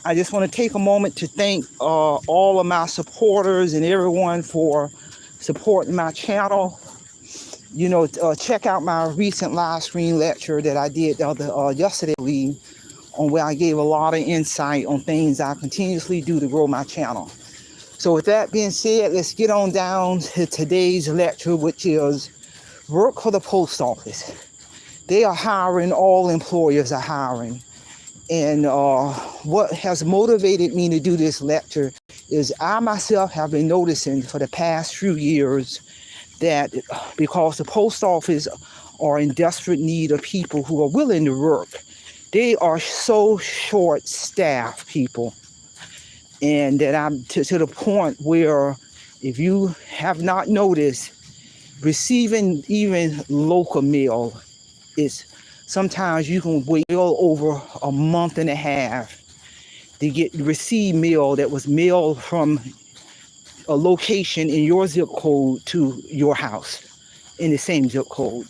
I just want to take a moment to thank all of my supporters and everyone for supporting my channel. Check out my recent live stream lecture that I did yesterday on where I gave a lot of insight on things I continuously do to grow my channel. So with that being said, let's get on down to today's lecture, which is work for the post office. They are hiring, all employers are hiring. And what has motivated me to do this lecture is I myself have been noticing for the past few years that because the post office are in desperate need of people who are willing to work, they are so short-staffed, people. And that I'm to the point where, if you have not noticed, receiving even local mail is sometimes you can wait well over a month and a half to receive mail that was mailed from a location in your zip code to your house in the same zip code.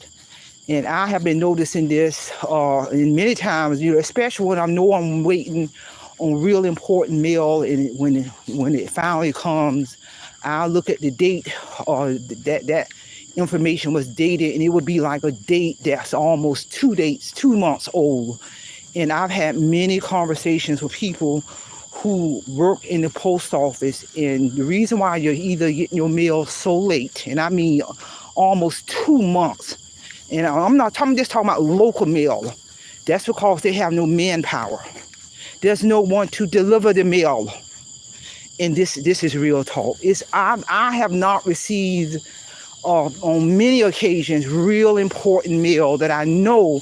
And I have been noticing this and many times, especially when I know I'm waiting on real important mail, and when it finally comes, I'll look at the date that information was dated, and it would be like a date that's almost 2 months old. And I've had many conversations with people who work in the post office, and the reason why you're either getting your mail so late, and I mean almost 2 months, and I'm just talking about local mail, that's because they have no manpower. There's no one to deliver the mail. And this is real talk. I have not received on many occasions real important mail that I know.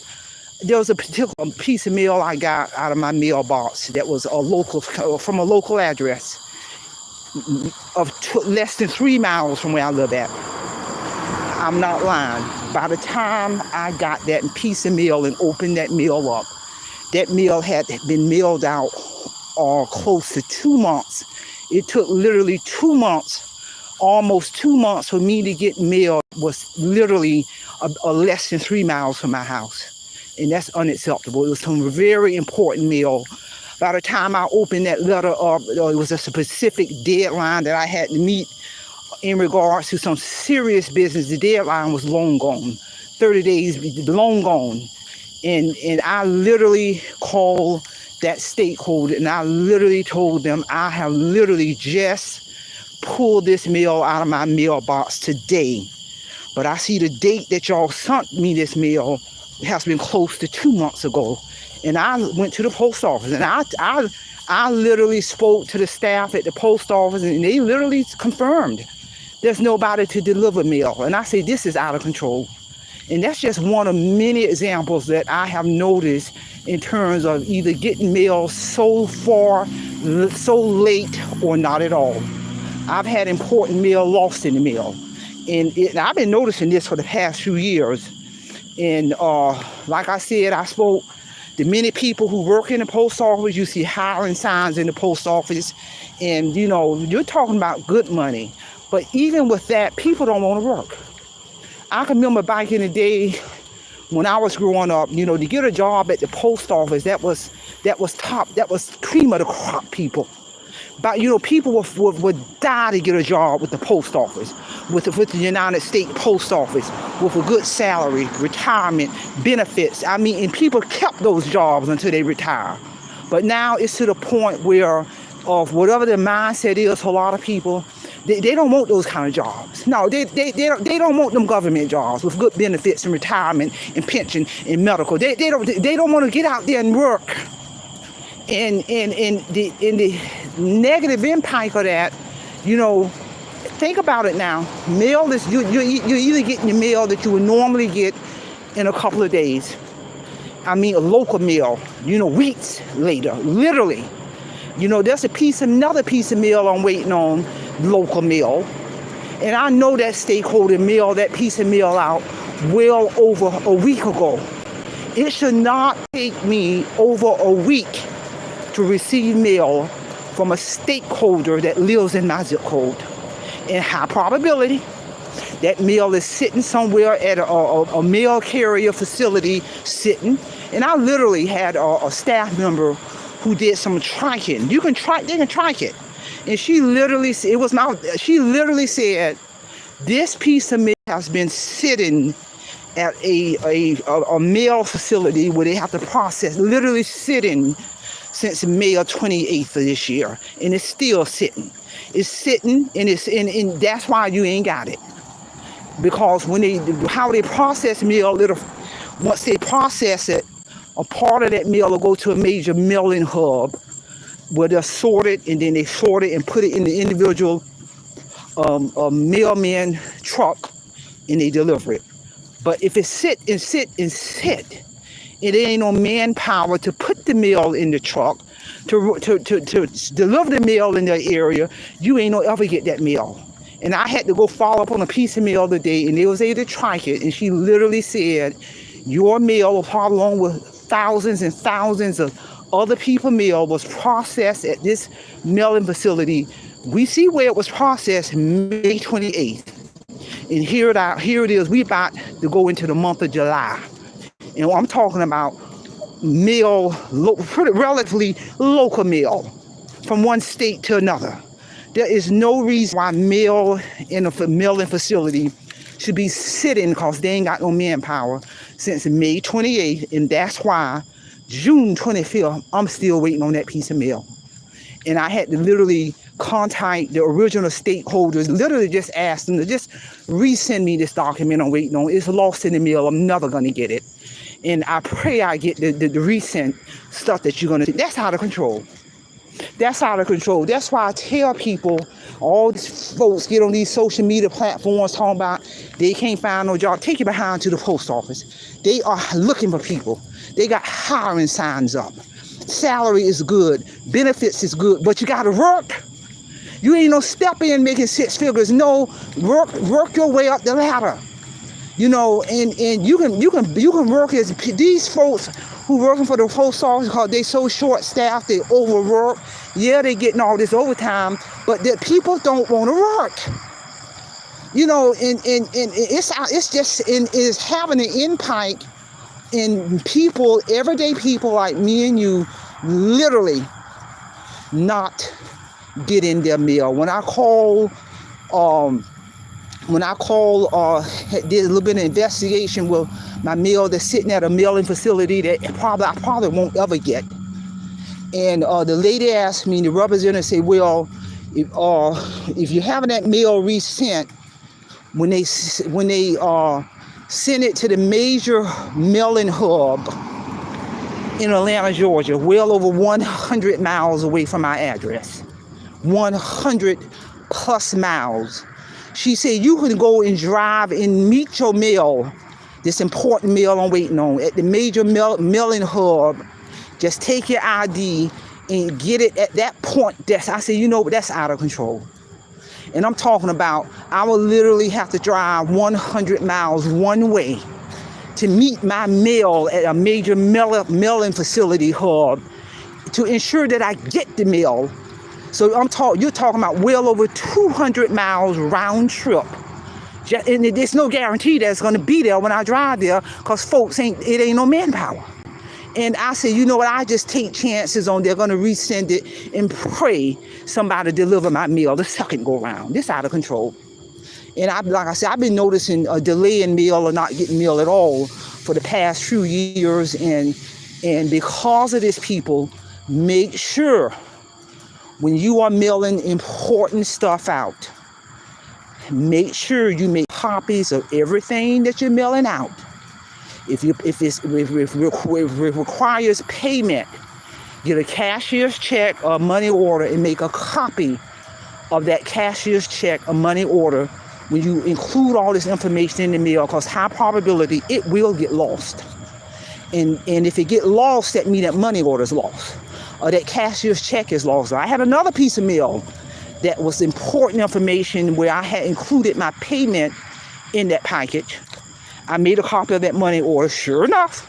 There was a particular piece of mail I got out of my mailbox that was from a local address of less than 3 miles from where I live at. I'm not lying. By the time I got that piece of mail and opened that mail up, that mail had been mailed out close to 2 months. It took literally 2 months, almost 2 months for me to get mail. Was literally less than 3 miles from my house. And that's unacceptable. It was some very important mail. By the time I opened that letter up, it was a specific deadline that I had to meet in regards to some serious business. The deadline was long gone, 30 days, long gone. And I literally called that stakeholder, and I literally told them I have literally just pulled this mail out of my mailbox today. But I see the date that y'all sent me this mail has been close to 2 months ago. And I went to the post office, and I literally spoke to the staff at the post office, and they literally confirmed there's nobody to deliver mail. And I say, this is out of control. And that's just one of many examples that I have noticed in terms of either getting mail so far, so late, or not at all. I've had important mail lost in the mail. And I've been noticing this for the past few years. And like I said, I spoke to many people who work in the post office. You see hiring signs in the post office. And, you're talking about good money. But even with that, people don't want to work. I can remember back in the day when I was growing up, to get a job at the post office, that was cream of the crop, people. But, people would die to get a job with the post office, with the United States Post Office, with a good salary, retirement, benefits. I mean, and people kept those jobs until they retire. But now it's to the point where, of whatever the mindset is for a lot of people, they don't want those kind of jobs. No, they don't want them government jobs with good benefits and retirement and pension and medical. They don't want to get out there and work. And the negative impact of that, think about it now. Mail is you're either getting your mail that you would normally get in a couple of days. I mean, a local mail, weeks later, literally. There's another piece of mail I'm waiting on, local mail. And I know that stakeholder mailed that piece of mail out well over a week ago. It should not take me over a week to receive mail from a stakeholder that lives in my zip code. In high probability, that mail is sitting somewhere at a mail carrier facility sitting. And I literally had a staff member who did some triking. They can trike it. And she literally, she literally said, this piece of meal has been sitting at a mail facility where they have to process, literally sitting since May 28th of this year, and it's still sitting. It's sitting, and that's why you ain't got it. Because how they process meal, once they process it, a part of that meal will go to a major milling hub where they're sorted, and then they sort it and put it in the individual mailman truck, and they deliver it. But if it sit, it ain't no manpower to put the mail in the truck, to deliver the mail in that area, you ain't no ever get that mail. And I had to go follow up on a piece of mail today, and they was able to track it, and she literally said, your mail, along with thousands and thousands of other people's mail, was processed at this mailing facility. We see where it was processed May 28th. And here it is. We about to go into the month of July. And I'm talking about mail, relatively local mail from one state to another. There is no reason why mail in a mailing facility should be sitting, because they ain't got no manpower, since May 28th. And that's why June 25th, I'm still waiting on that piece of mail. And I had to literally contact the original stakeholders, literally just ask them to just resend me this document I'm waiting on. It's lost in the mail. I'm never going to get it. And I pray I get the recent stuff that you're going to. That's out of control. That's out of control. That's why I tell people, all these folks get on these social media platforms talking about they can't find no job. Take your behind to the post office. They are looking for people. They got hiring signs up. Salary is good. Benefits is good. But you got to work. You ain't no step in making six figures. No, work your way up the ladder. You know, and you can work as these folks who working for the post office, because they so short staffed, they overwork. Yeah, they getting all this overtime, but the people don't want to work. You know, and it's just it's having an impact in people, everyday people like me and you, literally not getting their mail. When I call, did a little bit of investigation with my mail that's sitting at a mailing facility that I probably won't ever get. And the lady asked me, the representative said, well, if you're having that mail resent, when they send it to the major mailing hub in Atlanta, Georgia, well over 100 miles away from my address, 100 plus miles. She said, you can go and drive and meet your mail, this important mail I'm waiting on, at the major mailing hub. Just take your ID and get it at that point. I said, you know, that's out of control. And I'm talking about, I will literally have to drive 100 miles one way to meet my mail at a major mailing facility hub to ensure that I get the mail. So you're talking about well over 200 miles round trip. And there's no guarantee that it's going to be there when I drive there, because it ain't no manpower. And I said, you know what, I just take chances on they're going to resend it and pray somebody deliver my mail the second go around. This out of control. And like I said, I've been noticing a delay in mail or not getting mail at all for the past few years. And because of this, people, make sure when you are mailing important stuff out, make sure you make copies of everything that you're mailing out. If it requires payment, get a cashier's check or money order and make a copy of that cashier's check or money order when you include all this information in the mail, because high probability it will get lost. And if it get lost, that means that money order is lost, or that cashier's check is lost. I had another piece of mail that was important information where I had included my payment in that package. I made a copy of that money order. Sure enough,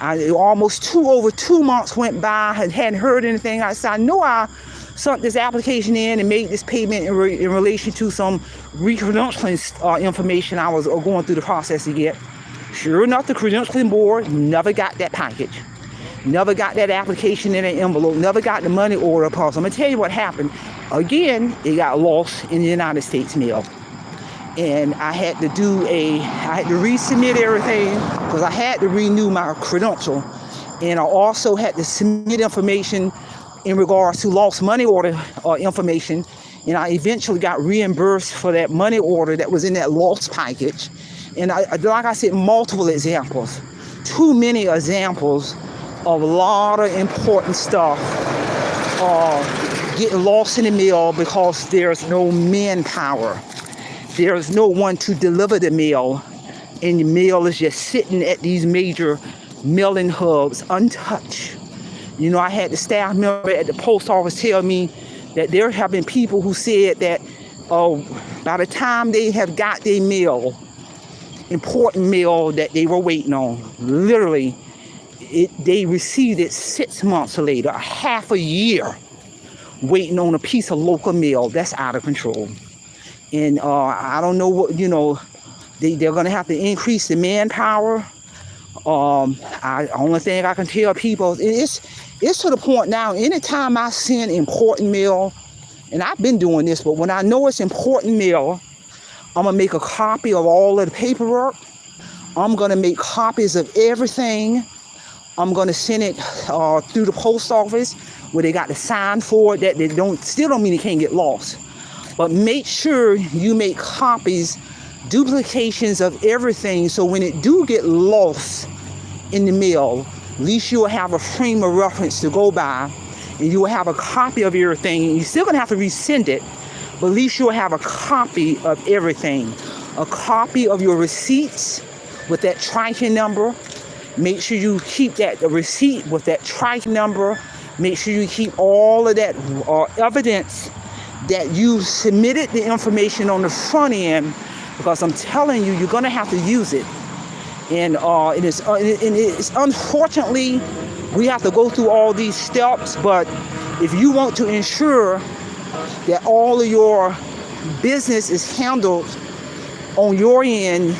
over 2 months went by and hadn't heard anything. I said, I know I sent this application in and made this payment in relation to some re-credentialing information I was going through the process to get. Sure enough, the credentialing board never got that package. Never got that application in an envelope. Never got the money order parcel. I'm going to tell you what happened. Again, it got lost in the United States mail. And I had to resubmit everything because I had to renew my credential. And I also had to submit information in regards to lost money order information. And I eventually got reimbursed for that money order that was in that lost package. And like I said, multiple examples. Too many examples of a lot of important stuff getting lost in the mail because there's no manpower. There's no one to deliver the mail, and the mail is just sitting at these major mailing hubs untouched. You know, I had the staff member at the post office tell me that there have been people who said that by the time they have got their mail, important mail that they were waiting on, literally, they received it 6 months later, a half a year, waiting on a piece of local mail. That's out of control. And I don't know what, they're going to have to increase the manpower. Only thing I can tell people, it's to the point now, anytime I send important mail, and I've been doing this, but when I know it's important mail, I'm going to make a copy of all of the paperwork. I'm going to make copies of everything. I'm going to send it through the post office where they got to sign for it. That they still don't mean it can't get lost. But make sure you make copies, duplications of everything, so when it do get lost in the mail, at least you'll have a frame of reference to go by, and you will have a copy of everything. And you're still going to have to resend it, but at least you'll have a copy of everything. A copy of your receipts with that tracking number. Make sure you keep the receipt with that tracking number. Make sure you keep all of that evidence that you submitted the information on the front end, because I'm telling you, you're going to have to use it. And it's unfortunately, we have to go through all these steps, but if you want to ensure that all of your business is handled on your end,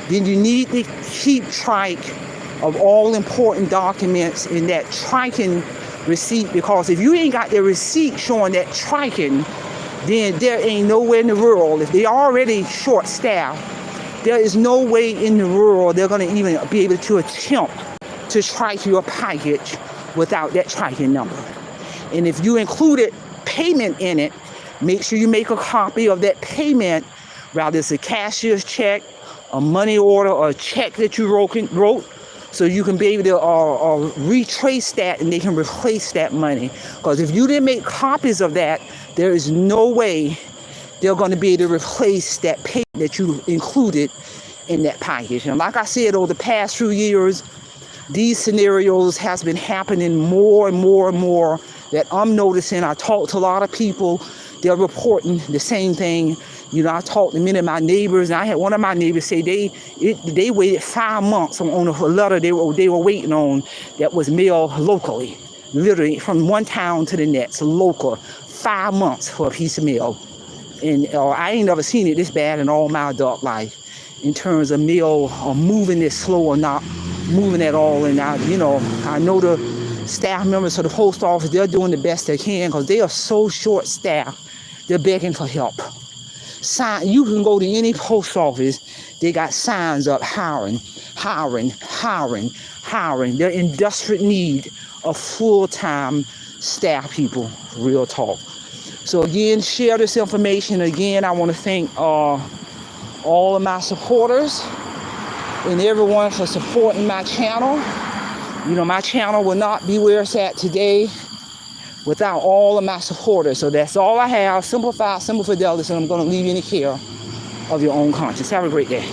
then you need to keep track of all important documents in that tracking receipt, because if you ain't got the receipt showing that tracking, then there ain't nowhere in the world, if they already short-staffed, there is no way in the world they're going to even be able to attempt to track your package without that tracking number. And if you included payment in it, make sure you make a copy of that payment, whether it's a cashier's check, a money order, or a check that you wrote, so you can be able to retrace that and they can replace that money. Because if you didn't make copies of that, there is no way they're going to be able to replace that payment that you included in that package. And like I said, over the past few years, these scenarios has been happening more and more and more that I'm noticing. I talk to a lot of people. They're reporting the same thing. I talked to many of my neighbors, and I had one of my neighbors say they waited 5 months on a letter they were waiting on that was mailed locally, literally from one town to the next, local. 5 months for a piece of mail. And I ain't never seen it this bad in all my adult life in terms of mail moving this slow or not moving at all. And I know the staff members of the post office, they're doing the best they can because they are so short-staffed. They're begging for help. You can go to any post office, they got signs up hiring. They're in desperate need of full-time staff people, real talk. So again, share this information. Again, I want to thank all of my supporters and everyone for supporting my channel. My channel will not be where it's at today without all of my supporters. So that's all I have. Simple fidelity, and I'm going to leave you in the care of your own conscience. Have a great day.